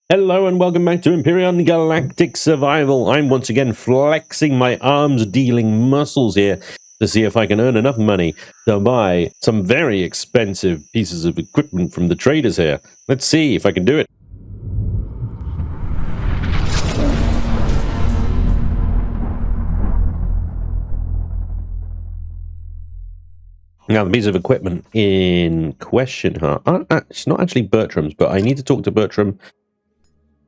Hello and welcome back to Empyrion Galactic Survival. I'm once again flexing my arms-dealing muscles here to see if I can earn enough money to buy some very expensive pieces of equipment from the traders here. Let's see if I can do it. Now, the piece of equipment in question, it's not actually Bertram's, but I need to talk to Bertram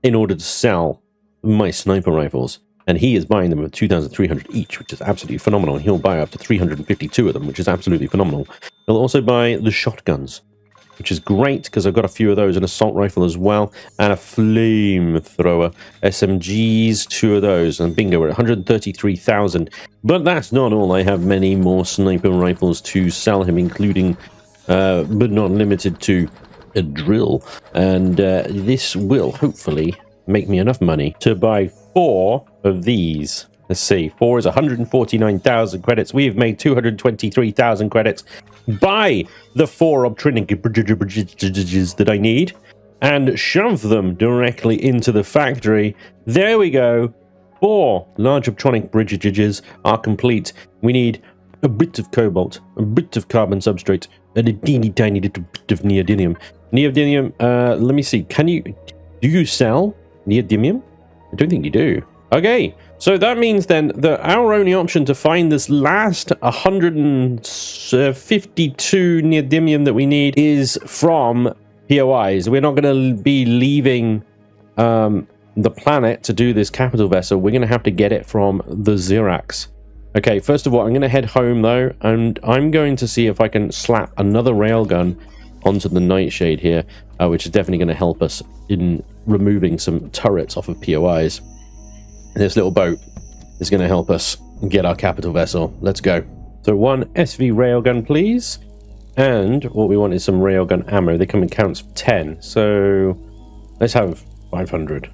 in order to sell my sniper rifles, and he is buying them at 2,300 each, which is absolutely phenomenal. And he'll buy up to 352 of them, which is absolutely phenomenal. He'll also buy the shotguns, which is great because I've got a few of those, an assault rifle as well, and a flamethrower, SMGs, 2 of those, and bingo, we're at 133,000. But that's not all. I have many more sniper rifles to sell him, including, but not limited to, a drill, and this will hopefully make me enough money to buy 4 of these. Let's see, 4 is 149,000 credits. We have made 223,000 credits. Buy the 4 obtrinic bridges that I need and shove them directly into the factory. There we go. 4 large optronic bridges are complete. We need a bit of cobalt, a bit of carbon substrate, and a teeny tiny little bit of neodymium. Neodymium, let me see. Do you sell neodymium? I don't think you do. Okay, so that means then that our only option to find this last 152 neodymium that we need is from POIs. We're not going to be leaving the planet to do this capital vessel. We're going to have to get it from the Xerax. Okay, first of all, I'm going to head home though, and I'm going to see if I can slap another railgun onto the Nightshade here, which is definitely going to help us in removing some turrets off of POIs. This little boat is going to help us get our capital vessel. Let's go. So 1 SV railgun, please. And what we want is some railgun ammo. They come in counts of 10. So let's have 500.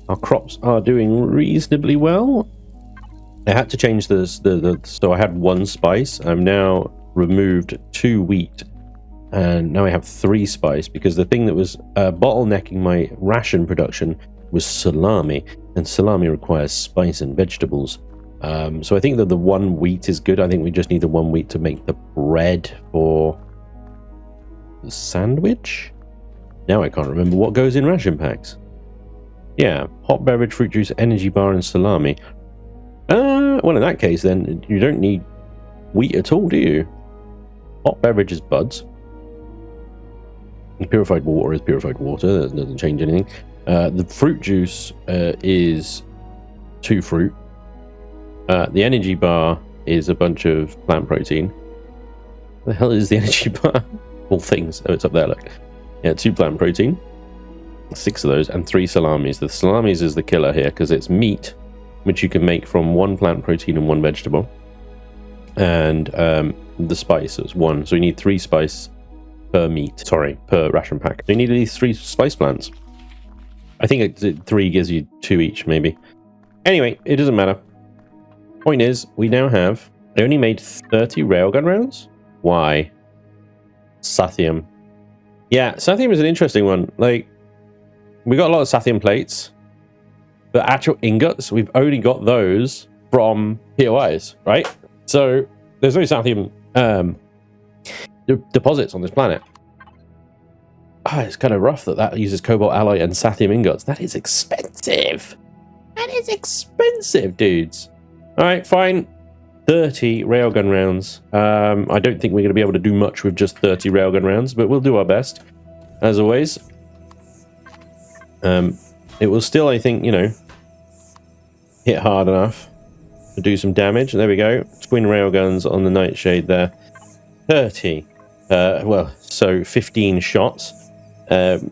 Our crops are doing reasonably well. I had to change so I had 1 spice. I've now removed 2 wheat. And now I have 3 spice, because the thing that was bottlenecking my ration production was salami, and salami requires spice and vegetables. So I think that the 1 wheat is good. I think we just need the 1 wheat to make the bread for the sandwich. Now I can't remember what goes in ration packs. Yeah, hot beverage, fruit juice, energy bar, and salami. Well, in that case, then you don't need wheat at all, do you? Hot beverage is buds. Purified water is purified water. That doesn't change anything. The fruit juice is 2 fruit. The energy bar is a bunch of plant protein. The hell is the energy bar? All things. Oh, it's up there, look. Yeah, 2 plant protein. 6 of those, and 3 salamis. The salamis is the killer here, because it's meat, which you can make from 1 plant protein and 1 vegetable. And the spice is 1. So you need 3 spice per per ration pack. You need these 3 spice plants. I think 3 gives you 2 each, maybe. Anyway, it doesn't matter. Point is, we now have... I only made 30 railgun rounds? Why? Sathium. Yeah, Sathium is an interesting one. Like, we got a lot of Sathium plates, but actual ingots, we've only got those from POIs, right? So, there's no Sathium deposits on this planet. It's kind of rough that uses cobalt alloy and Sathium ingots. That is expensive. That is expensive, dudes. All right, fine. 30 railgun rounds. I don't think we're going to be able to do much with just 30 railgun rounds, but we'll do our best, as always. It will still, I think, hit hard enough to do some damage. There we go. Twin railguns on the Nightshade there. 30. So 15 shots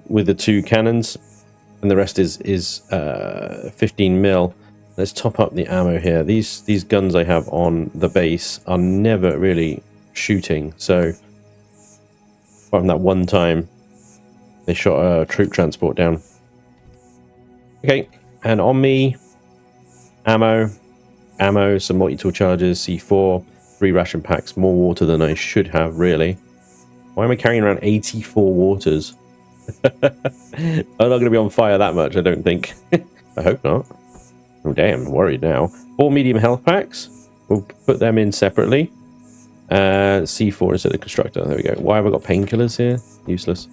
with the 2 cannons, and the rest is 15 mil. Let's top up the ammo here. These guns I have on the base are never really shooting, so apart from that one time they shot a troop transport down. Okay, and on me, ammo, some multi-tool charges, C4, 3 ration packs, more water than I should have, really. Why am I carrying around 84 waters? I'm not going to be on fire that much, I don't think. I hope not. Oh, damn, I'm worried now. 4 medium health packs. We'll put them in separately. C4 instead of constructor. There we go. Why have I got painkillers here? Useless.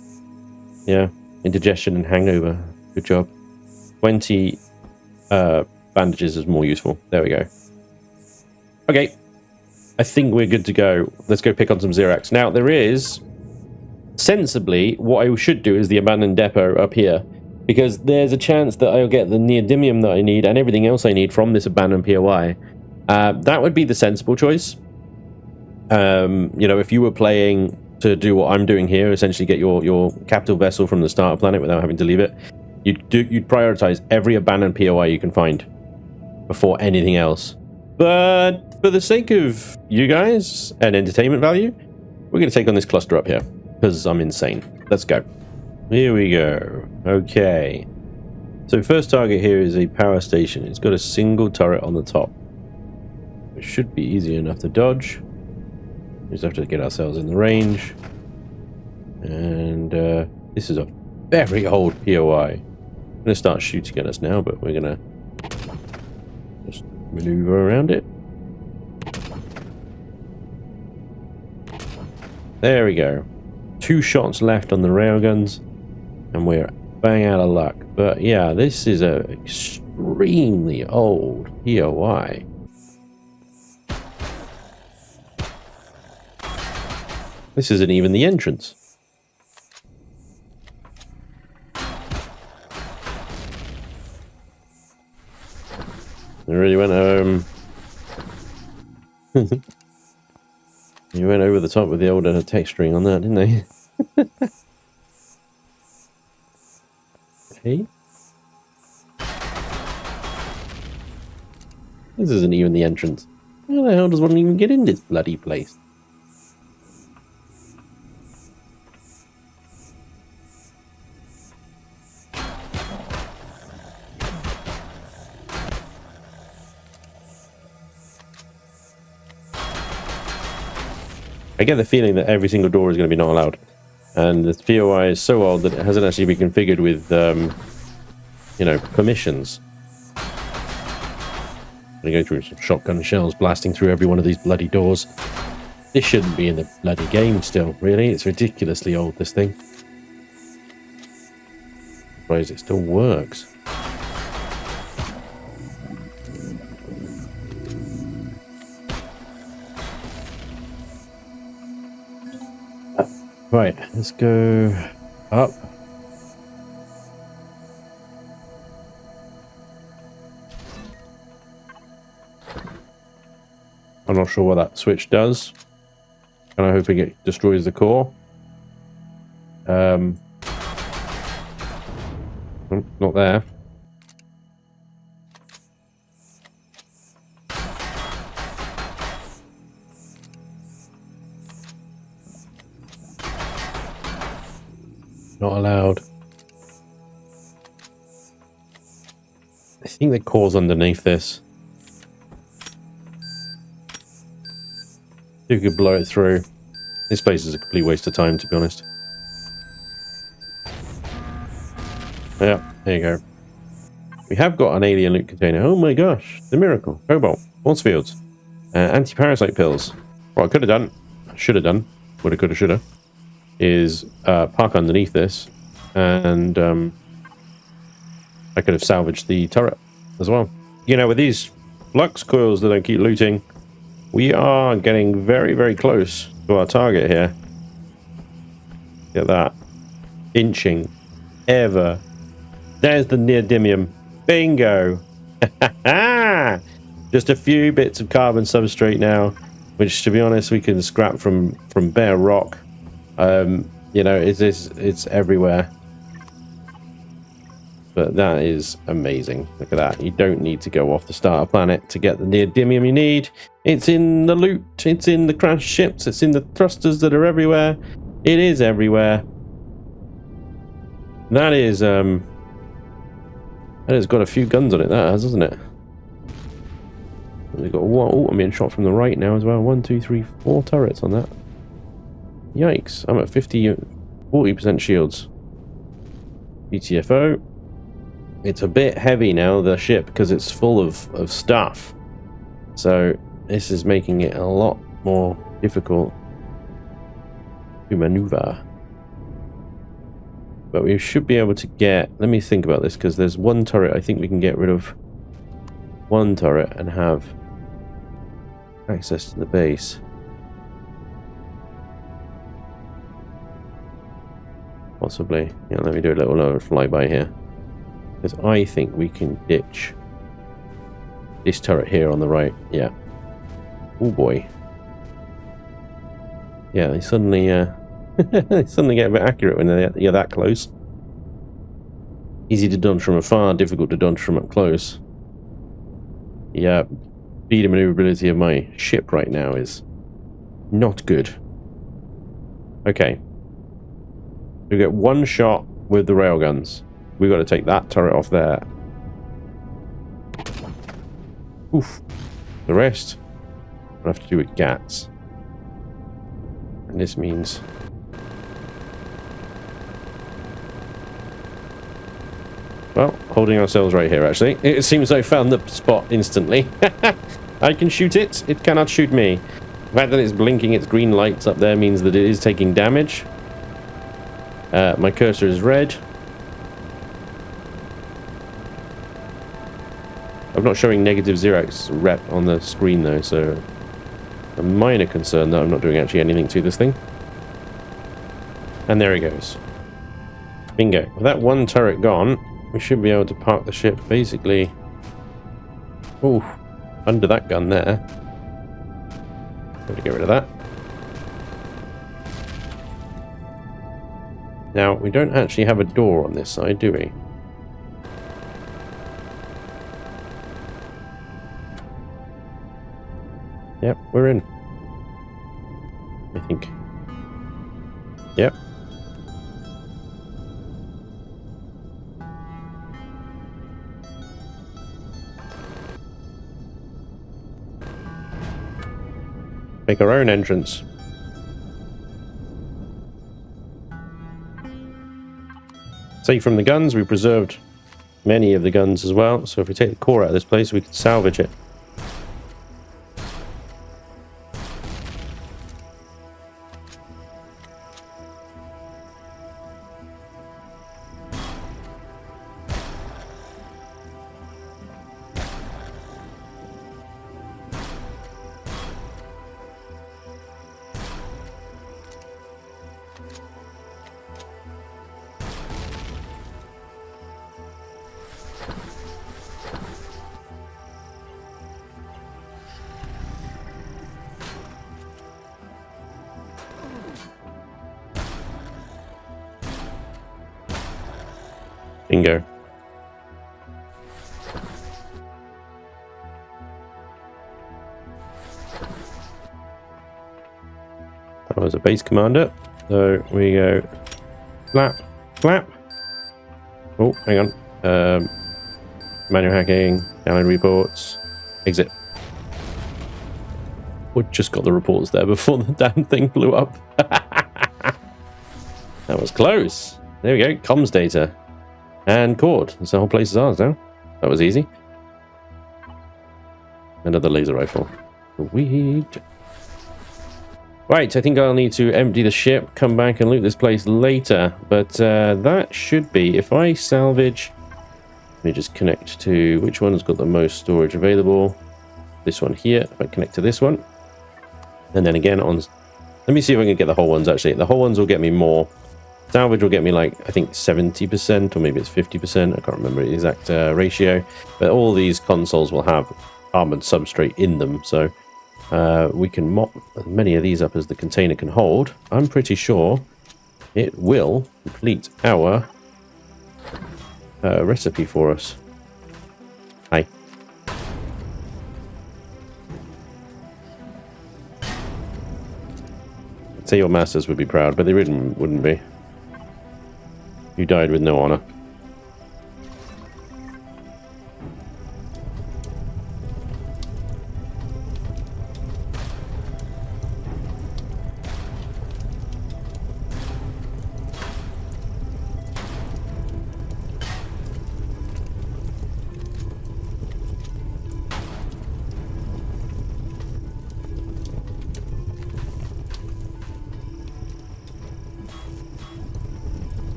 Yeah. Indigestion and hangover. Good job. 20 bandages is more useful. There we go. Okay. I think we're good to go. Let's go pick on some Xerax. Now, there is... Sensibly, what I should do is the abandoned depot up here. Because there's a chance that I'll get the neodymium that I need and everything else I need from this abandoned POI. That would be the sensible choice. You know, if you were playing to do what I'm doing here, essentially get your capital vessel from the starter planet without having to leave it, you'd prioritize every abandoned POI you can find before anything else. But for the sake of you guys and entertainment value, we're going to take on this cluster up here because I'm insane. Let's go. Here we go. Okay. So first target here is a power station. It's got a single turret on the top. It should be easy enough to dodge. We just have to get ourselves in the range. And this is a very old POI. I'm going to start shooting at us now, but we're going to just maneuver around it. There we go. 2 shots left on the railguns, and we're bang out of luck. But yeah, this is a extremely old POI. This isn't even the entrance. They really went You went over the top with the old texturing on that, didn't they? Okay. This isn't even the entrance. How the hell does one even get in this bloody place? I get the feeling that every single door is going to be not allowed. And the POI is so old that it hasn't actually been configured with, you know, permissions. I'm going to go through some shotgun shells blasting through every one of these bloody doors. This shouldn't be in the bloody game still, really. It's ridiculously old, this thing. I'm surprised it still works. Right, let's go up. I'm not sure what that switch does. And I hope it destroys the core. Not there. Not allowed. I think the core's underneath this. You could blow it through. This place is a complete waste of time, to be honest. Yeah, there you go. We have got an alien loot container. Oh my gosh, the miracle. Cobalt, force fields, anti-parasite pills. What I could have done, should have done, woulda, coulda, shoulda, is park underneath this, and I could have salvaged the turret as well. You know, with these flux coils that I keep looting, we are getting very, very close to our target here. Look at that. Inching ever. There's the neodymium. Bingo. Just a few bits of carbon substrate now, which, to be honest, we can scrap from bare rock. You know, it's everywhere. But that is amazing. Look at that. You don't need to go off the starter planet to get the neodymium you need. It's in the loot. It's in the crashed ships. It's in the thrusters that are everywhere. It is everywhere. That is, that has got a few guns on it, that has, hasn't it? We've got one. Oh, I'm being shot from the right now as well. 1, 2, 3, 4 turrets on that. Yikes. I'm at 40% shields. GTFO. It's a bit heavy now, the ship, because it's full of stuff. So this is making it a lot more difficult to maneuver. But we should be able to get... Let me think about this, because there's one turret. I think we can get rid of one turret and have access to the base. Possibly. Yeah, let me do a little flyby here. Because I think we can ditch this turret here on the right. Yeah. Oh boy. Yeah, they suddenly they suddenly get a bit accurate when you're that close. Easy to dodge from afar, difficult to dodge from up close. Yeah, speed and maneuverability of my ship right now is not good. Okay. We get one shot with the railguns. We've got to take that turret off there. Oof. The rest we'll have to do with GATs. And this means... Well, holding ourselves right here, actually. It seems I found the spot instantly. I can shoot it. It cannot shoot me. The fact that it's blinking its green lights up there means that it is taking damage. My cursor is red. I'm not showing negative 0x rep on the screen though, so a minor concern that I'm not doing actually anything to this thing. And there he goes. Bingo. With that one turret gone, we should be able to park the ship basically... Ooh, under that gun there. Got to get rid of that. Now, we don't actually have a door on this side, do we? Yep, we're in. I think. Yep. Make our own entrance. Safe from the guns, we preserved many of the guns as well, so if we take the core out of this place, we can salvage it. Bingo. That was a base commander. So we go flap, flap. Oh, hang on. Manual hacking, download reports, exit. We just got the reports there before the damn thing blew up. That was close. There we go, comms data. And cord. So the whole place is ours now. That was easy. Another laser rifle. Sweet. Right, I think I'll need to empty the ship, come back and loot this place later. But that should be, if I salvage... Let me just connect to which one's got the most storage available. This one here. If I connect to this one. And then again on... Let me see if I can get the whole ones actually. The whole ones will get me more. Salvage will get me like, I think 70%, or maybe it's 50%. I can't remember the exact ratio. But all these consoles will have armored substrate in them. So we can mop as many of these up as the container can hold. I'm pretty sure it will complete our recipe for us. Hi. I'd say your masters would be proud, but they wouldn't be. You died with no honor.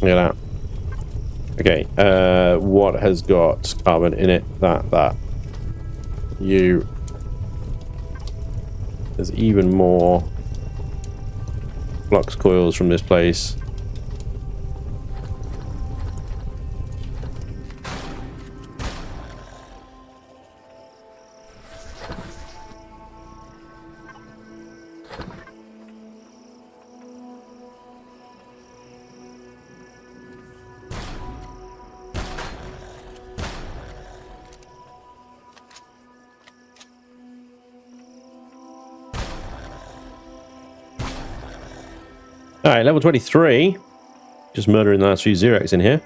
Look at that. Okay, what has got carbon in it? That. You. There's even more flux coils from this place. All right, level 23. Just murdering the last few Xerox in here.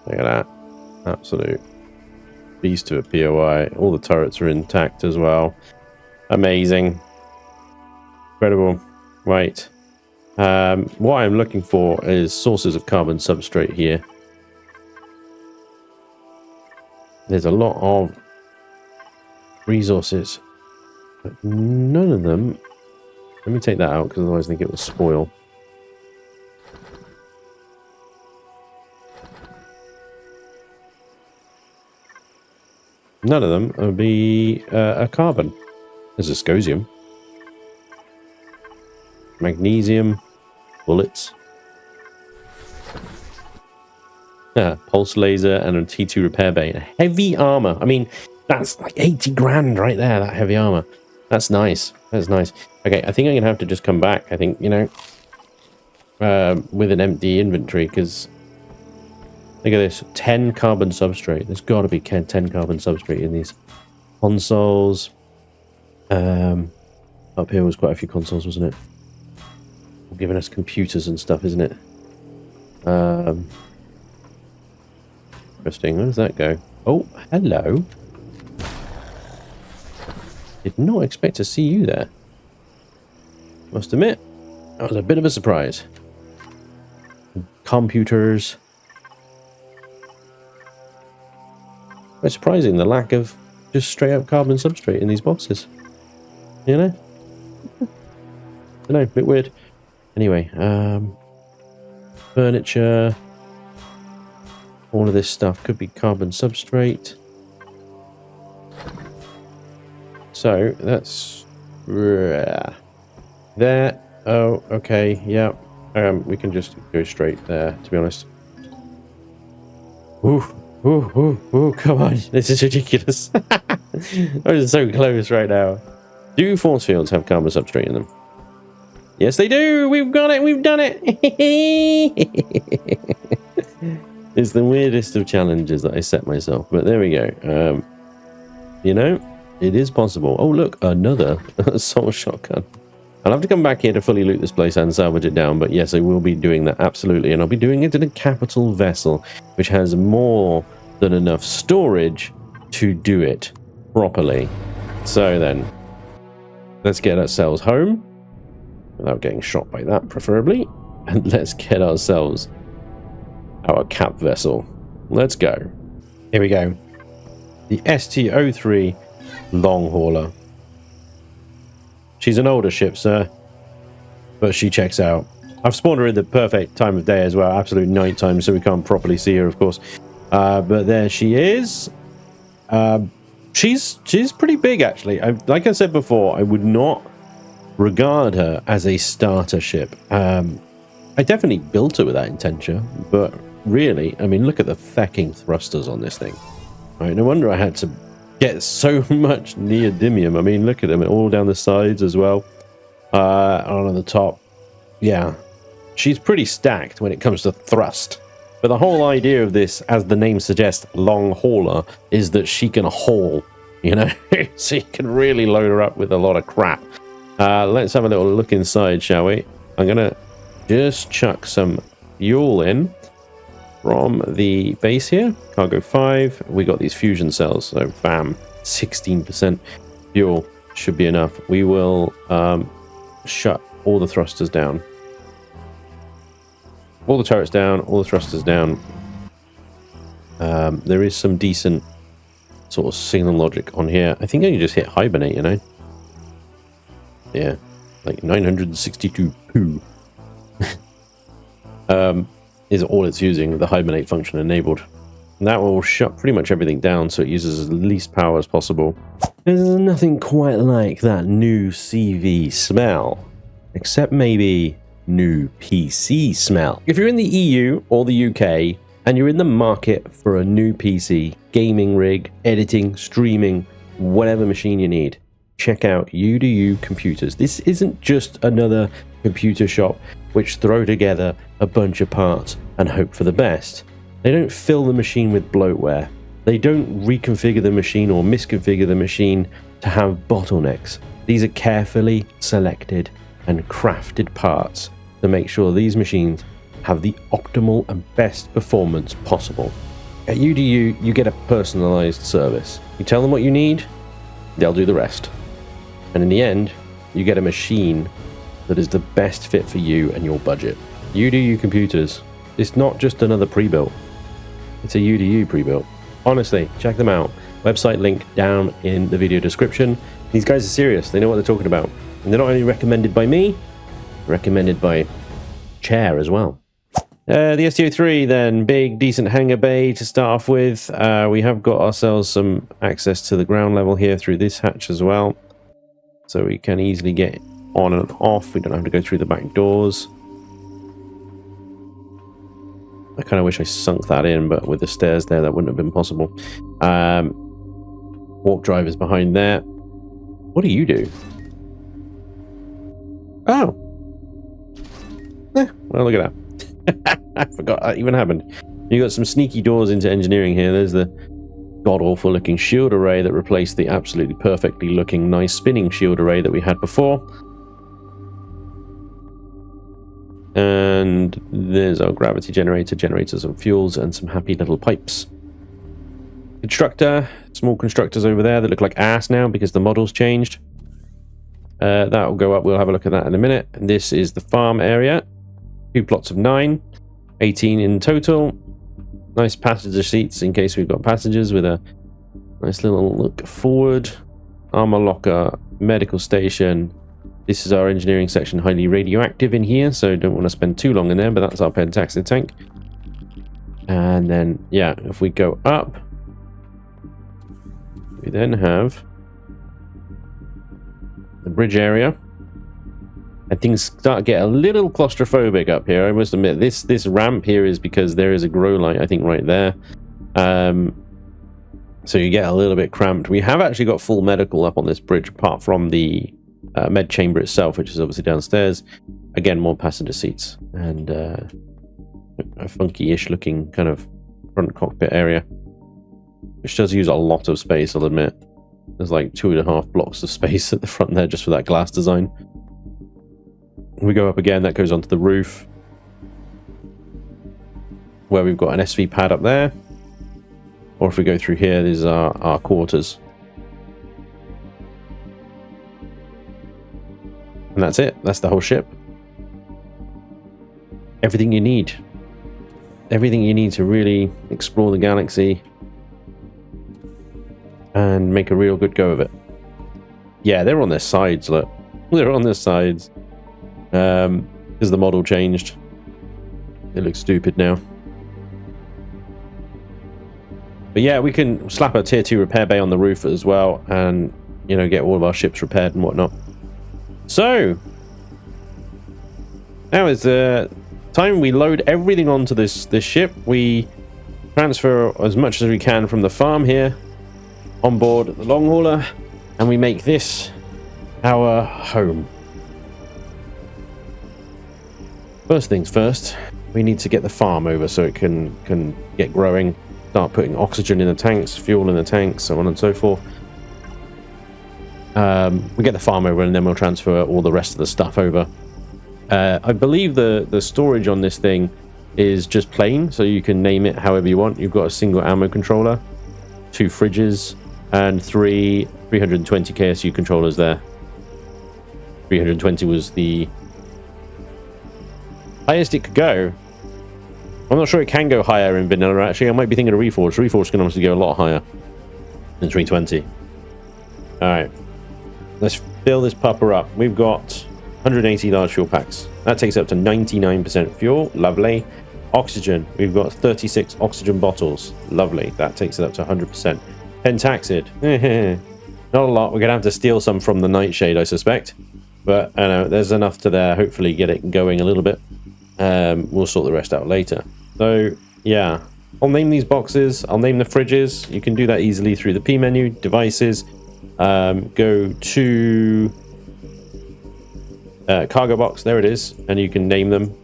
Look at that. Absolute beast of a POI. All the turrets are intact as well. Amazing. Incredible. Right. What I'm looking for is sources of carbon substrate here. There's a lot of resources. But none of them. Let me take that out because otherwise I think it will spoil. None of them would be a carbon. There's viscosium, magnesium, bullets, pulse laser, and a T2 repair bay. Heavy armor. I mean, that's like 80 grand right there. That heavy armor. That's nice. That's nice. Okay, I think I'm gonna have to just come back. I think, you know, with an empty inventory, because look at this, 10 carbon substrate. There's got to be 10 carbon substrate in these consoles. Up here was quite a few consoles, wasn't it? Giving us computers and stuff, isn't it? Interesting. Where does that go? Oh, hello. Did not expect to see you there. Must admit, that was a bit of a surprise. Computers. Quite surprising, the lack of just straight up carbon substrate in these boxes. You know? I don't know, a bit weird. Anyway, furniture. All of this stuff could be carbon substrate. So, that's there. Oh, okay, yeah. We can just go straight there, to be honest. Ooh, ooh, ooh, ooh, come on. This is ridiculous. I'm so close right now. Do force fields have carbon substrate in them? Yes, they do. We've got it. We've done it. It's the weirdest of challenges that I set myself. But there we go. You know, it is possible. Oh, look, another assault shotgun. I'll have to come back here to fully loot this place and salvage it down. But yes, I will be doing that. Absolutely. And I'll be doing it in a capital vessel, which has more than enough storage to do it properly. So then, let's get ourselves home. Without getting shot by that, preferably. And let's get ourselves our cap vessel. Let's go. Here we go. The ST-03 long hauler. She's an older ship, sir. But she checks out. I've spawned her in the perfect time of day as well. Absolute night time, so we can't properly see her, of course. But there she is. She's pretty big, actually. Like I said before, I would not regard her as a starter ship. I definitely built her with that intention, but really, I mean, look at the fecking thrusters on this thing. Right, no wonder I had to get so much neodymium. I mean, look at them all down the sides as well. On the top. Yeah, she's pretty stacked when it comes to thrust. But the whole idea of this, as the name suggests, long hauler, is that she can haul, you know? So you can really load her up with a lot of crap. Let's have a little look inside, shall we? I'm going to just chuck some fuel in from the base here. Cargo 5. We got these fusion cells, so bam, 16% fuel should be enough. We will shut all the thrusters down. All the turrets down, all the thrusters down. There is some decent sort of signal logic on here. I think I can just hit hibernate, you know? Yeah. like 962 poo, is all it's using with the hibernate function enabled. And that will shut pretty much everything down so it uses as least power as possible. There's nothing quite like that new CV smell, except maybe new PC smell. If you're in the EU or the UK and you're in the market for a new PC, gaming rig, editing, streaming, whatever machine you need, check out YouDoYou Computers. This isn't just another computer shop which throw together a bunch of parts and hope for the best. They don't fill the machine with bloatware. They don't reconfigure the machine or misconfigure the machine to have bottlenecks. These are carefully selected and crafted parts to make sure these machines have the optimal and best performance possible. At YouDoYou, you get a personalized service. You tell them what you need, they'll do the rest. And in the end, you get a machine that is the best fit for you and your budget. YouDoYou Computers. It's not just another pre-built. It's a YouDoYou pre-built. Honestly, check them out. Website link down in the video description. These guys are serious. They know what they're talking about. And they're not only recommended by me, recommended by Chair as well. The STO3 then, big decent hangar bay to start off with. We have got ourselves some access to the ground level here through this hatch as well. So we can easily get on and off. We don't have to go through the back doors. I kind of wish I sunk that in, but with the stairs there, that wouldn't have been possible. Warp drive is behind there. What do you do? Oh. Well, look at that. I forgot that even happened. You got some sneaky doors into engineering here. There's the god-awful looking shield array that replaced the absolutely perfectly looking nice spinning shield array that we had before. And there's our gravity generator, generators and fuels, and some happy little pipes. Constructor, small constructors over there that look like ass now because the model's changed. That will go up, we'll have a look at that in a minute. And this is the farm area. 2 plots of 9, 18 in total. Nice passenger seats in case we've got passengers with a nice little look forward. Armor locker, medical station. This is our engineering section, highly radioactive in here, so don't want to spend too long in there, but that's our pentaxid tank. And then, yeah, if we go up, we then have the bridge area. And things start to get a little claustrophobic up here, I must admit. This ramp here is because there is a grow light, I think, right there. So you get a little bit cramped. We have actually got full medical up on this bridge, apart from the med chamber itself, which is obviously downstairs. Again, more passenger seats and a funky-ish looking kind of front cockpit area, which does use a lot of space, I'll admit. There's like 2.5 blocks of space at the front there just for that glass design. We go up again, that goes onto the roof, where we've got an SV pad up there. Or if we go through here, these are our quarters. And that's it. That's the whole ship. Everything you need. Everything you need to really explore the galaxy and make a real good go of it. Yeah, they're on their sides, look. They're on their sides. Because the model changed. It looks stupid now. But yeah, we can slap a tier 2 repair bay on the roof as well and, you know, get all of our ships repaired and whatnot. So, now is the time we load everything onto this ship. We transfer as much as we can from the farm here on board the long hauler, and we make this our home. First things first, we need to get the farm over so it can get growing, start putting oxygen in the tanks, fuel in the tanks, so on and so forth. We get the farm over and then we'll transfer all the rest of the stuff over. I believe the storage on this thing is just plain, so you can name it however you want. You've got a single ammo controller, 2 fridges, and 3 320 KSU controllers there. 320 was the highest it could go. I'm not sure it can go higher in vanilla, actually. I might be thinking of Reforge. Reforge can obviously go a lot higher than 320. Alright. Let's fill this pupper up. We've got 180 large fuel packs. That takes up to 99% fuel. Lovely. Oxygen. We've got 36 oxygen bottles. Lovely. That takes it up to 100%. Pentaxid. Not a lot. We're going to have to steal some from the Nightshade, I suspect. But I know there's enough to there. Hopefully get it going a little bit. We'll sort the rest out later. So, yeah. I'll name these boxes. I'll name the fridges. You can do that easily through the P menu, devices. Go to cargo box. There it is. And you can name them.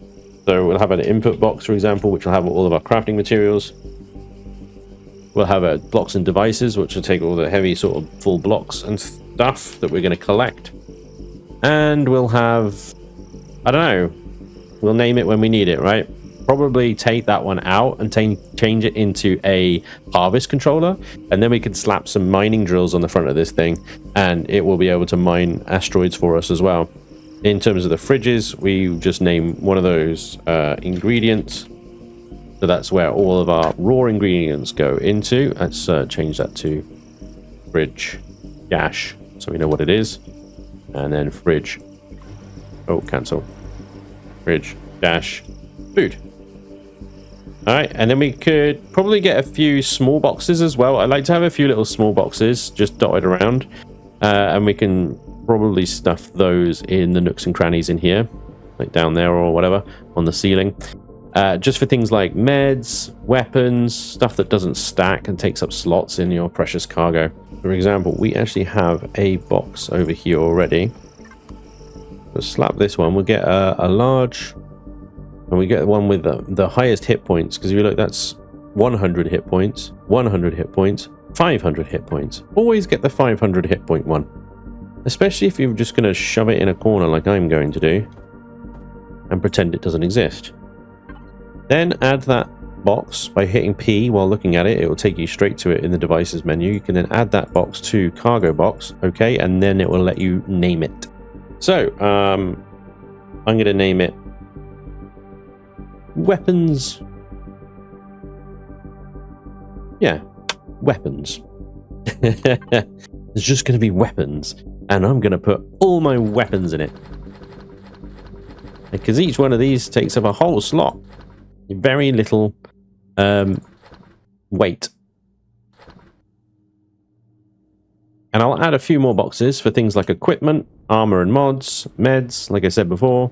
So we'll have an input box, for example, which will have all of our crafting materials. We'll have a blocks and devices, which will take all the heavy sort of full blocks and stuff that we're going to collect. And we'll have, I don't know, we'll name it when we need it, right? Probably take that one out and change it into a harvest controller. And then we can slap some mining drills on the front of this thing. And it will be able to mine asteroids for us as well. In terms of the fridges, we just name one of those ingredients. So that's where all of our raw ingredients go into. Let's change that to fridge dash, so we know what it is. And then fridge. Oh, cancel. Fridge dash food. All right, and then we could probably get a few small boxes as well. I like to have a few little small boxes just dotted around, and we can probably stuff those in the nooks and crannies in here, like down there or whatever on the ceiling. Just for things like meds, weapons, stuff that doesn't stack and takes up slots in your precious cargo. For example, we actually have a box over here already. Let's slap this one. We'll get a large, and we get one with the highest hit points, because if you look, that's 100 hit points, 100 hit points, 500 hit points. Always get the 500 hit point one, especially if you're just going to shove it in a corner like I'm going to do and pretend it doesn't exist. Then add that box by hitting P while looking at it. It will take you straight to it in the devices menu. You can then add that box to cargo box, okay, and then it will let you name it. So I'm going to name it weapons. Yeah, weapons. It's just going to be weapons, and I'm going to put all my weapons in it, because each one of these takes up a whole slot. Very little weight. And I'll add a few more boxes for things like equipment, armor and mods, meds, like I said before,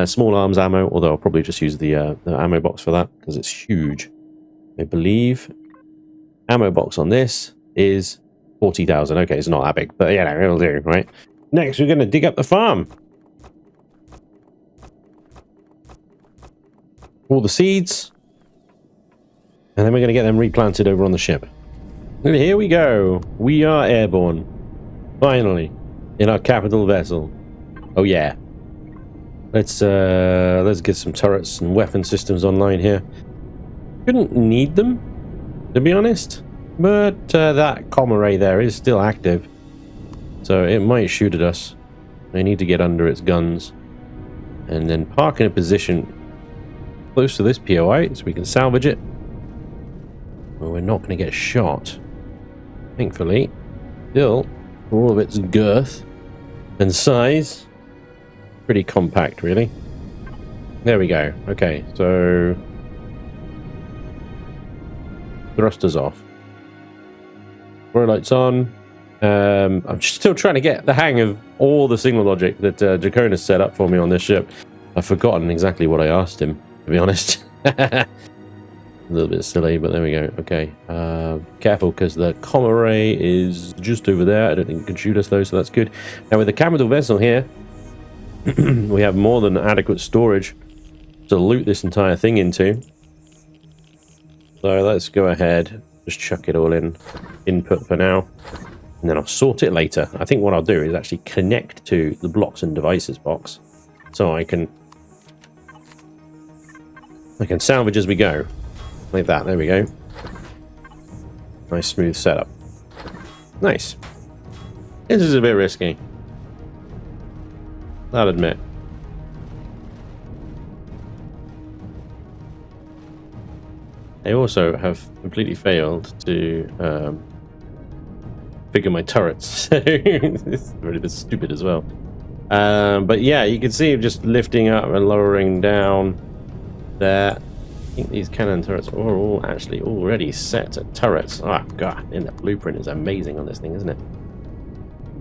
small arms ammo, although I'll probably just use the ammo box for that because it's huge. I believe ammo box on this is 40,000. Okay, it's not that big, but yeah, it'll do, right? Next, we're going to dig up the farm. All the seeds, and then we're going to get them replanted over on the ship. And here we go. We are airborne, finally, in our capital vessel. Oh yeah. Let's get some turrets and weapon systems online here. Couldn't need them, to be honest, but that comm array there is still active, so it might shoot at us. I need to get under its guns and then park in a position close to this POI so we can salvage it. Well, we're not going to get shot, thankfully. Still, for all of its girth and size, pretty compact, really. There we go. Okay, so thrusters off. Row lights on. I'm just still trying to get the hang of all the signal logic that Jaconas set up for me on this ship. I've forgotten exactly what I asked him, to be honest. A little bit silly, but there we go. Okay, careful, because the comm array is just over there. I don't think it can shoot us though, so that's good. Now with the capital vessel here, we have more than adequate storage to loot this entire thing into. So let's go ahead, just chuck it all in input for now, and then I'll sort it later. I think what I'll do is actually connect to the blocks and devices box, so I can salvage as we go. Like that, there we go. Nice smooth setup. Nice. This is a bit risky, I'll admit. They also have completely failed to figure my turrets. It's really a bit stupid as well. But yeah, you can see just lifting up and lowering down there. I think these cannon turrets are all actually already set at turrets. Oh god, and the blueprint is amazing on this thing, isn't it?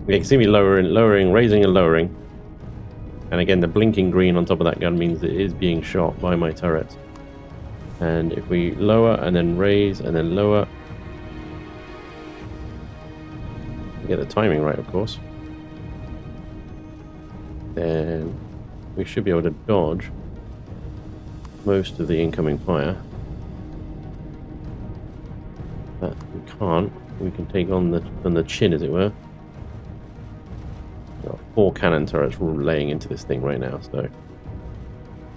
You can see me lowering, raising and lowering. And again, the blinking green on top of that gun means it is being shot by my turrets. And if we lower and then raise and then lower, get the timing right, of course, then we should be able to dodge most of the incoming fire. But we can't. We can take on the chin, as it were. We've got 4 cannon turrets laying into this thing right now, so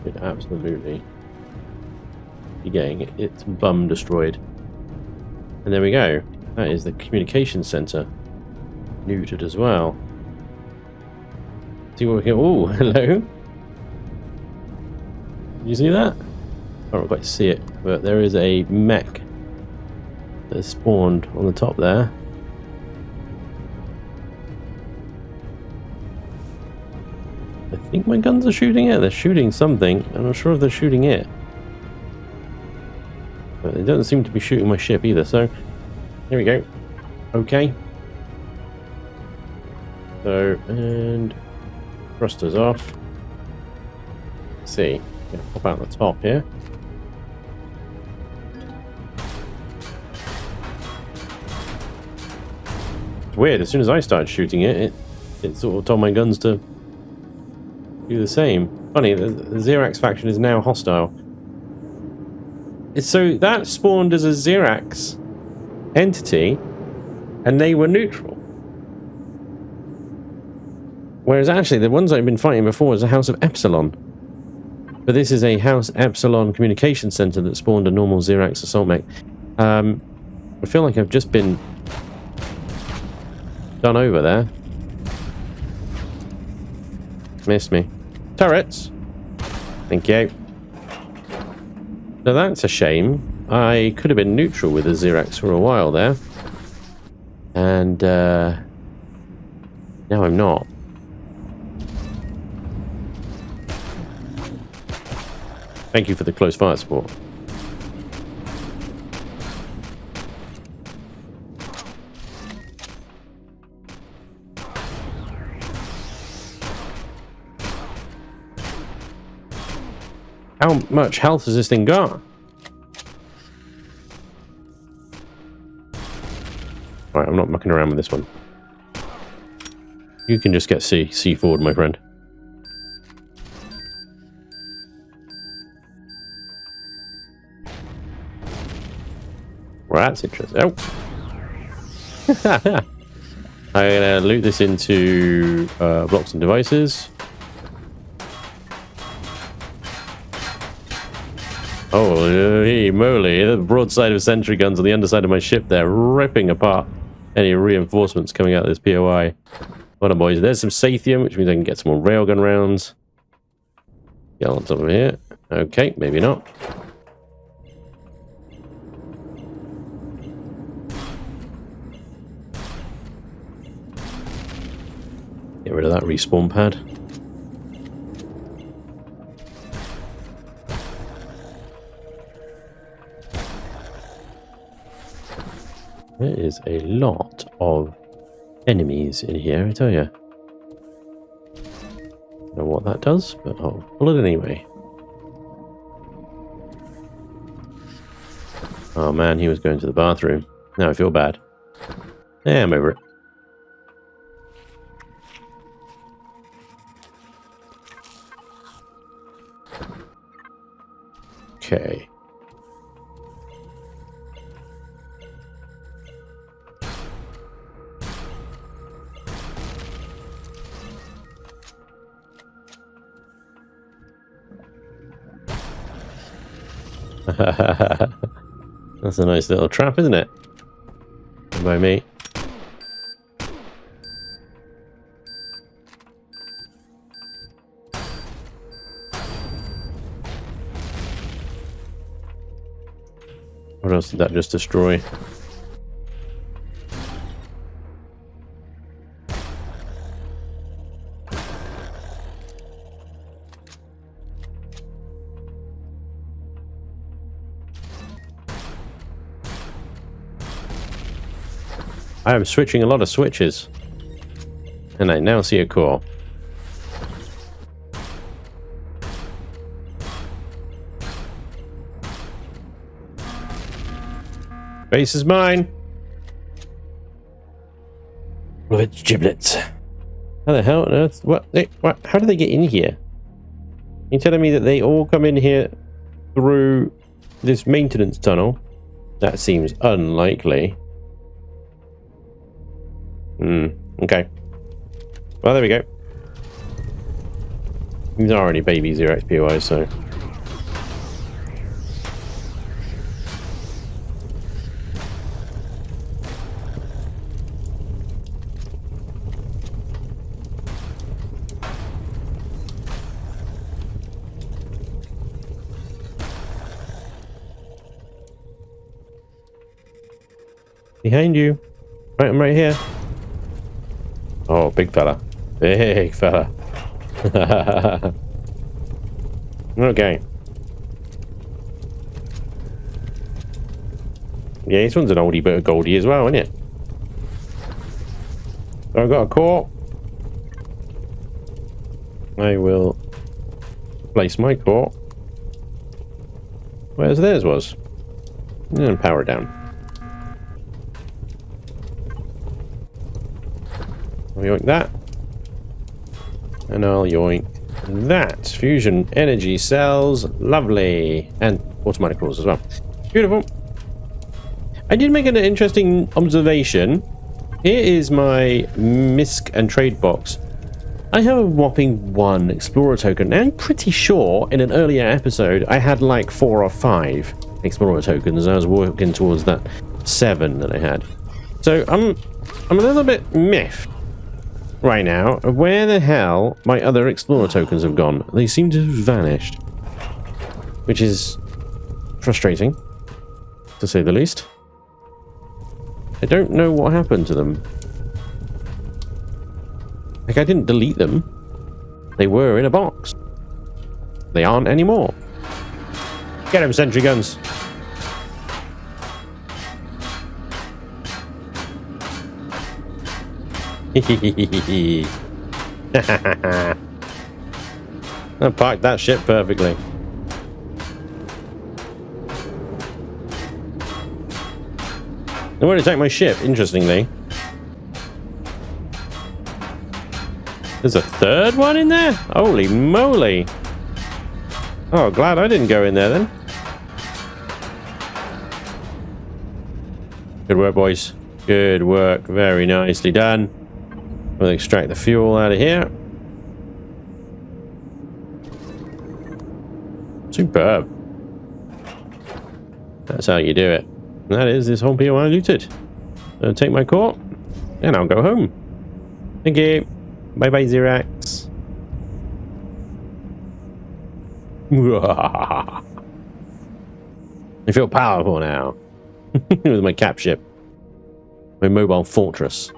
it absolutely be getting its bum destroyed. And there we go. That is the communication center neutered as well. See what we can. Oh, hello. Did you see that? I don't quite see it, but there is a mech that has spawned on the top there. I think my guns are shooting it. They're shooting something. I'm not sure if they're shooting it. But it doesn't seem to be shooting my ship either, so here we go. Okay. So, and thrusters off. Let's see. Gonna pop out the top here. It's weird, as soon as I started shooting it, it sort of told my guns to do the same. Funny, the Xerax faction is now hostile. So that spawned as a Xerax entity, and they were neutral. Whereas actually, the ones I've been fighting before was a House of Epsilon. But this is a House Epsilon communication center that spawned a normal Xerax assault mech. I feel like I've just been done over there. Missed me. Turrets! Thank you. Now that's a shame. I could have been neutral with the Xerax for a while there. And now I'm not. Thank you for the close fire support. How much health has this thing got? Alright, I'm not mucking around with this one. You can just get C forward, my friend. Well, that's interesting. Oh! I'm gonna loot this into blocks and devices. Holy moly, the broadside of sentry guns on the underside of my ship there, ripping apart any reinforcements coming out of this POI. What on, boys? There's some Sathium, which means I can get some more railgun rounds. Get on top of here. Okay, maybe not. Get rid of that respawn pad. There is a lot of enemies in here, I tell you. Don't know what that does, but I'll pull it anyway. Oh man, he was going to the bathroom. Now I feel bad. Yeah, I'm over it. Okay. That's a nice little trap, isn't it? By me. What else did that just destroy? I am switching a lot of switches. And I now see a core. Base is mine. With its giblets. How the hell on earth? What? How do they get in here? You're telling me that they all come in here through this maintenance tunnel? That seems unlikely. Okay. Well, there we go. These are already baby 0x POIs, so... Behind you. Right, I'm right here. Oh, big fella. Big fella. Okay. Yeah, this one's an oldie but a goldie as well, isn't it? So I've got a core. I will place my core whereas theirs was. And power down. I'll yoink that. And I'll yoink that. Fusion energy cells. Lovely. And automatic cores as well. Beautiful. I did make an interesting observation. Here is my MISC and trade box. I have a whopping 1 Explorer token. And I'm pretty sure in an earlier episode I had like 4 or 5 Explorer tokens. I was working towards that 7 that I had. So I'm a little bit miffed right now of where the hell my other Explorer tokens have gone. They seem to have vanished, which is frustrating, to say the least. I don't know what happened to them. Like, I didn't delete them. They were in a box. They aren't anymore. Get them, sentry guns. I parked that ship perfectly. I want to take my ship, interestingly. There's a third one in there? Holy moly. Oh, glad I didn't go in there then. Good work, boys. Good work. Very nicely done. We'll extract the fuel out of here. Superb. That's how you do it. And that is this whole POI looted. I'll take my core and I'll go home. Thank you. Bye bye, Xerax. I feel powerful now. With my cap ship. My mobile fortress.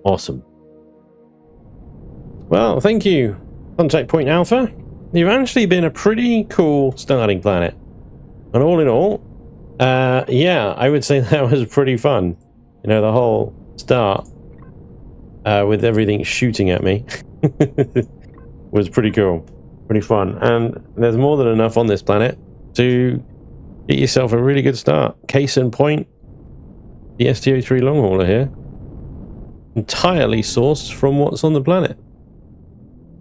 Awesome. Well, thank you, Contact Point Alpha. You've actually been a pretty cool starting planet. And all in all, yeah, I would say that was pretty fun. You know, the whole start with everything shooting at me was pretty cool. Pretty fun. And there's more than enough on this planet to get yourself a really good start. Case in point, the STO3 long hauler here. Entirely sourced from what's on the planet.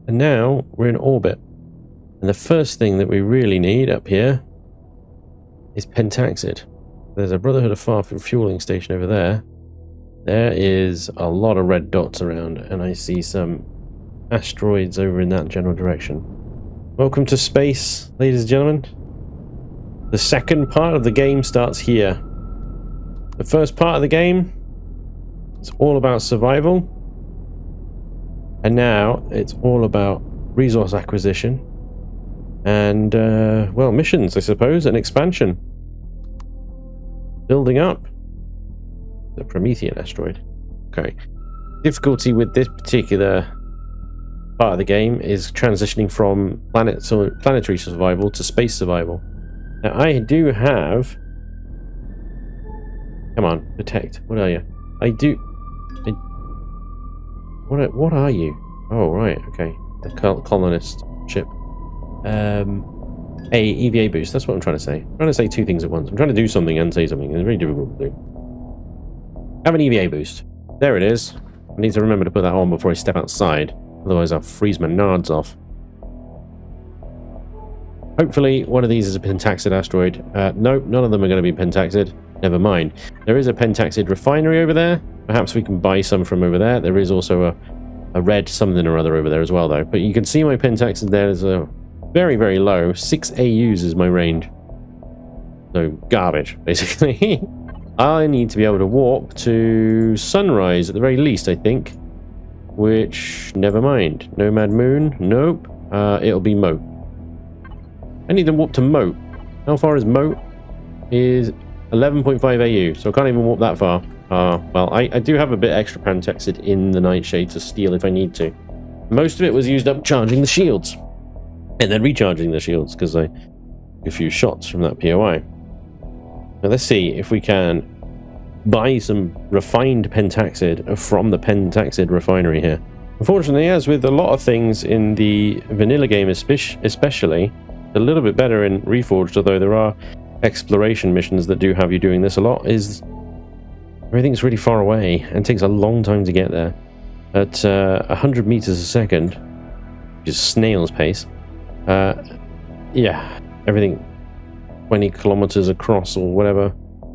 And now we're in orbit. And the first thing that we really need up here is pentaxid. There's a Brotherhood of Far fueling station over there. There is a lot of red dots around, and I see some asteroids over in that general direction. Welcome to space, ladies and gentlemen. The second part of the game starts here. The first part of the game is all about survival, and now it's all about resource acquisition and, well, missions, I suppose, and expansion. Building up. The Promethean asteroid. Okay. Difficulty with this particular part of the game is transitioning from planetary survival to space survival. Now, I do have Come on, detect. What are you? What are you? Oh, right, okay. The colonist ship. A EVA boost. That's what I'm trying to say. I'm trying to say two things at once. I'm trying to do something and say something. It's very difficult to do. Have an EVA boost. There it is. I need to remember to put that on before I step outside. Otherwise, I'll freeze my nards off. Hopefully, one of these is a pentaxid asteroid. Nope, none of them are going to be pentaxid. Never mind. There is a pentaxid refinery over there. Perhaps we can buy some from over there. There is also a red something or other over there as well, though. But you can see my pentaxid there is a very, very low. 6 AUs is my range. So, garbage, basically. I need to be able to warp to Sunrise at the very least, I think. Which, never mind. Nomad Moon? Nope. It'll be Moat. I need to warp to Moat. How far is Moat? Is 11.5 AU, so I can't even warp that far. Well, I do have a bit extra pentaxid in the Nightshade to steal if I need to. Most of it was used up charging the shields. And then recharging the shields, because I took a few shots from that POI. Now let's see if we can buy some refined pentaxid from the pentaxid refinery here. Unfortunately, as with a lot of things in the vanilla game especially, a little bit better in Reforged, although there are exploration missions that do have you doing this a lot, is everything's really far away and takes a long time to get there. At 100 meters a second, which is snail's pace, yeah, everything 20 kilometers across or whatever,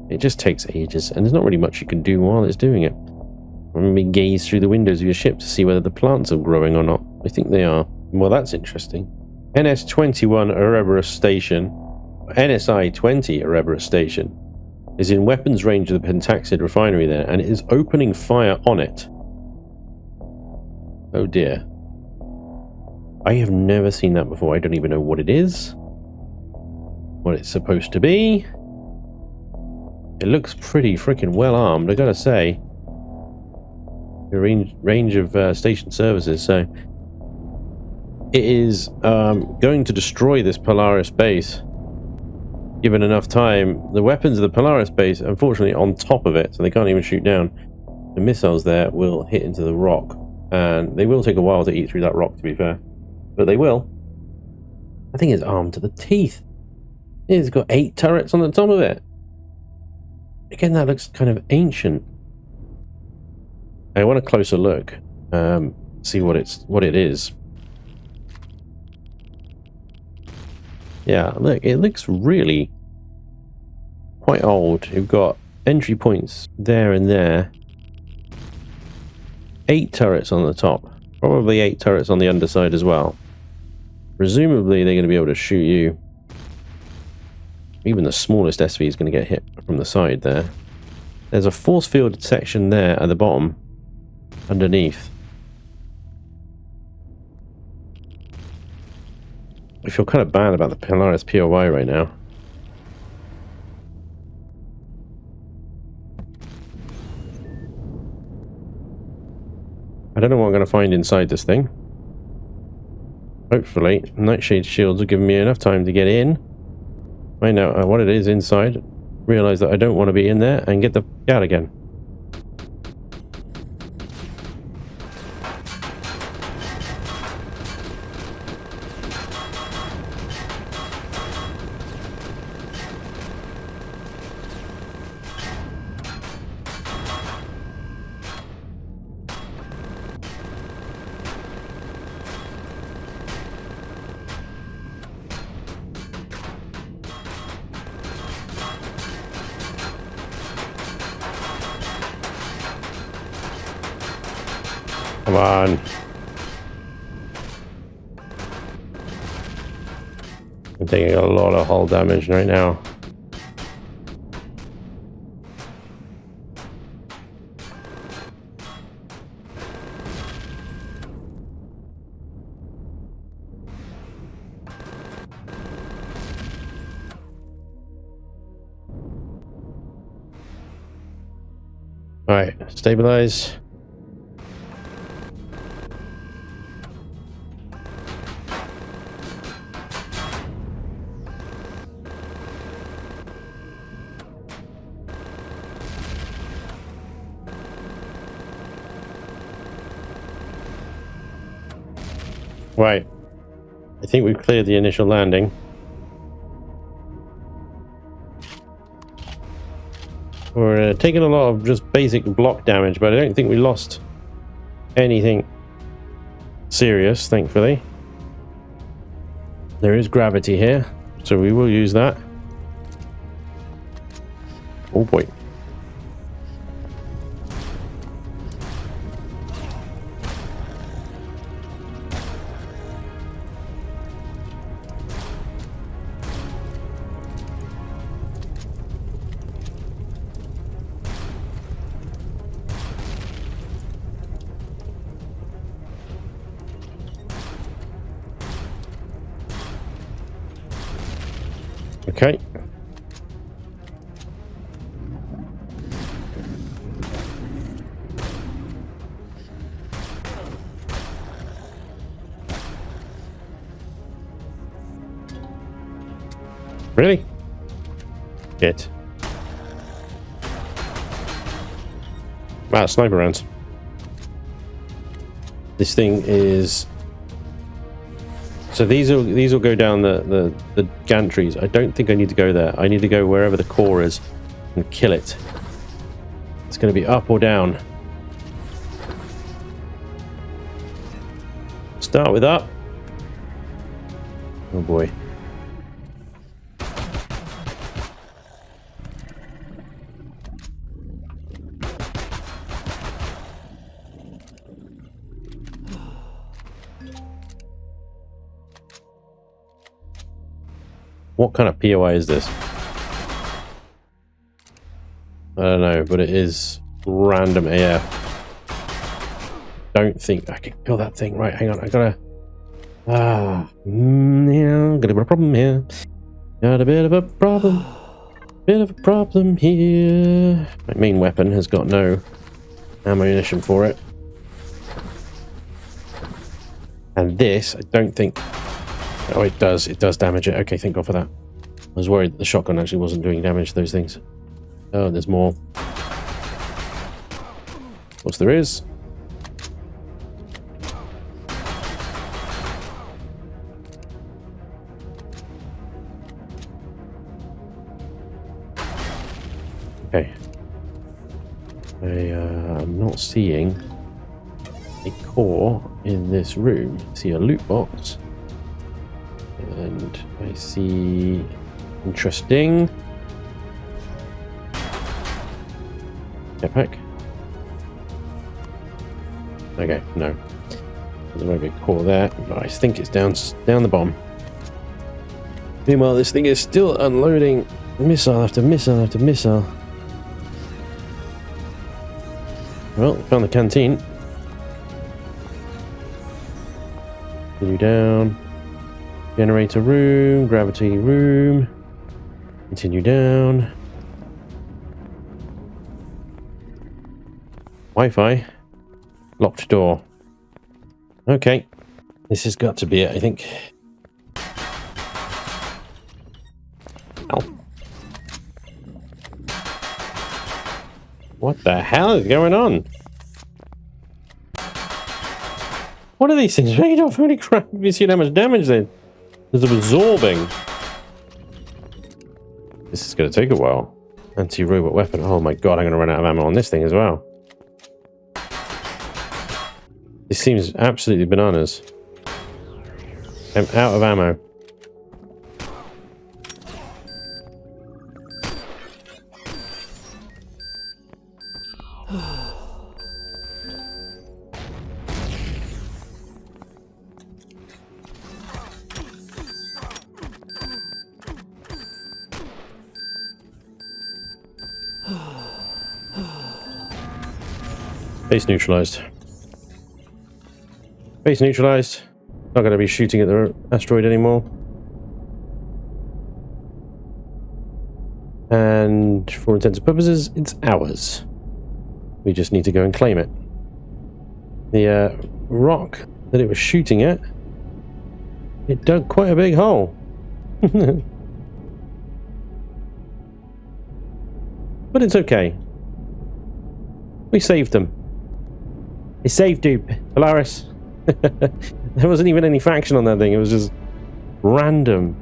it just takes ages, and there's not really much you can do while it's doing it. Maybe gaze through the windows of your ship to see whether the plants are growing or not. I think they are. Well, that's interesting. NS-21 Erebus Station, NSI-20 Erebus Station, is in weapons range of the pentaxid refinery there, and it is opening fire on it. Oh dear. I have never seen that before. I don't even know what it is, what it's supposed to be. It looks pretty freaking well armed, I gotta say. The range of station services, so it is going to destroy this Polaris base. Given enough time, the weapons of the Polaris base, unfortunately, on top of it, so they can't even shoot down. The missiles there will hit into the rock, and they will take a while to eat through that rock, to be fair, but they will. I think it's armed to the teeth. It's got 8 turrets on the top of it. Again, that looks kind of ancient. I want a closer look, see what it is. Yeah, look, it looks really quite old. You've got entry points there and there. 8 turrets on the top. Probably 8 turrets on the underside as well. Presumably they're going to be able to shoot you. Even the smallest SV is going to get hit from the side there. There's a force field section there at the bottom, underneath. I feel kind of bad about the Polaris POI right now. I don't know what I'm going to find inside this thing. Hopefully, Nightshade shields will give me enough time to get in, find out what it is inside, realize that I don't want to be in there, and get the out again. Come on. I'm taking a lot of hull damage right now. All right, stabilize. Right. I think we've cleared the initial landing. We're taking a lot of just basic block damage, but I don't think we lost anything serious, thankfully. There is gravity here, so we will use that. Oh boy. Okay. Really? Shit. Wow, sniper rounds. This thing is... So these will go down the gantries. I don't think I need to go there. I need to go wherever the core is and kill it. It's going to be up or down. Start with up. Oh boy. What kind of POI is this? I don't know, but it is random AF. Don't think I can kill that thing. Right, hang on, I gotta... yeah, got a bit of a problem here. Got a bit of a problem. Bit of a problem here. My main weapon has got no ammunition for it. And this, I don't think... Oh, it does damage it. Okay, thank God for that. I was worried that the shotgun actually wasn't doing damage to those things. Oh, there's more. Of course there is. Okay. I'm not seeing a core in this room. I see a loot box. And I see... Interesting. Jetpack. Okay, no. There won't be a core there, but I think it's down the bomb. Meanwhile, this thing is still unloading missile after missile after missile. Well, found the canteen. Continue down. Generator room, gravity room. Continue down. Wi-Fi. Locked door. Okay. This has got to be it, I think. Ow. What the hell is going on? What are these things made of? Holy crap, have you seen how much damage they... There's absorbing. This is going to take a while. Anti-robot weapon. Oh my god, I'm going to run out of ammo on this thing as well. This seems absolutely bananas. I'm out of ammo. Base neutralized. Base neutralized. Not going to be shooting at the asteroid anymore. And for intents and purposes, it's ours. We just need to go and claim it. The rock that it was shooting at, it dug quite a big hole. But it's okay. We saved them. We saved you, Polaris. There wasn't even any faction on that thing. It was just random.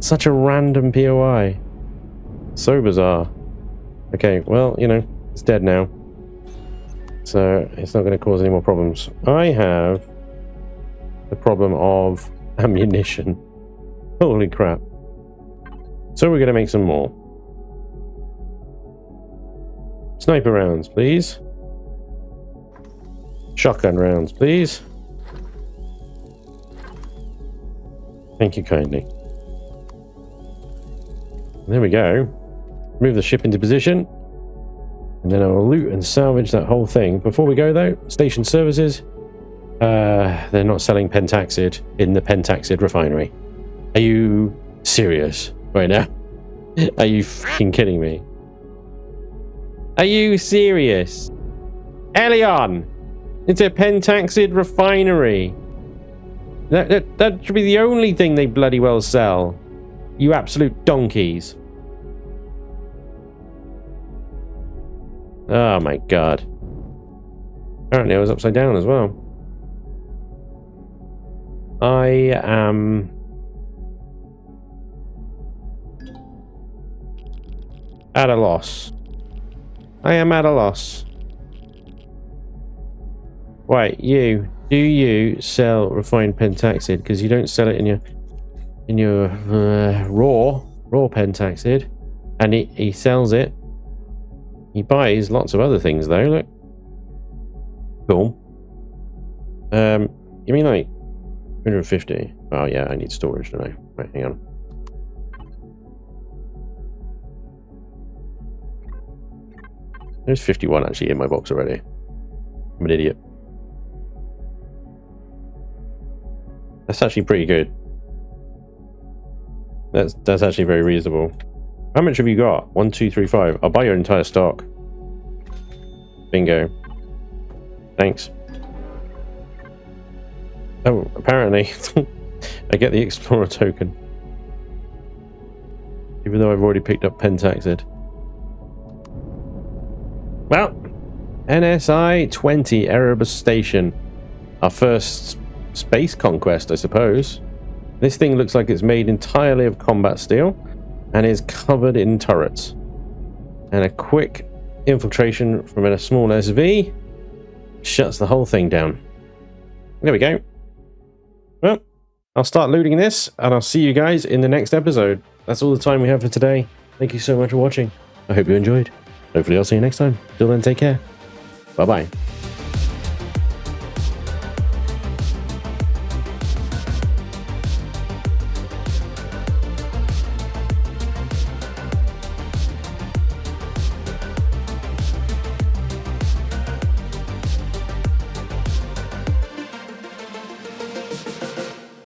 Such a random POI. So bizarre. Okay, well, you know, it's dead now. So it's not going to cause any more problems. I have the problem of ammunition. Holy crap. So we're going to make some more. Sniper rounds, please. Shotgun rounds, please. Thank you kindly. There we go. Move the ship into position. And then I'll loot and salvage that whole thing. Before we go though, station services. They're not selling pentaxid in the pentaxid refinery. Are you serious right now? Are you fucking kidding me? Are you serious? Elion! It's a pentaxid refinery. That should be the only thing they bloody well sell. You absolute donkeys. Oh my god. Apparently I was upside down as well. I am at a loss. I am at a loss. Wait, do you sell refined pentaxid? Because you don't sell it in your raw pentaxid, and he sells it. He buys lots of other things though. Look, cool. Give me like 150. Oh yeah, I need storage, don't I? Right, hang on. There's 51 actually in my box already. I'm an idiot. That's actually pretty good. That's actually very reasonable. How much have you got? 1, 2, 3, 5. I'll buy your entire stock. Bingo. Thanks. Oh, apparently I get the Explorer token. Even though I've already picked up pentaxid. Well, NSI 20 Erebus Station. Our first space conquest, I suppose. This thing looks like it's made entirely of combat steel and is covered in turrets. And a quick infiltration from a small SV shuts the whole thing down. There we go. Well, I'll start looting this and I'll see you guys in the next episode. That's all the time we have for today. Thank you so much for watching. I hope you enjoyed. Hopefully I'll see you next time. Till then, take care. Bye-bye.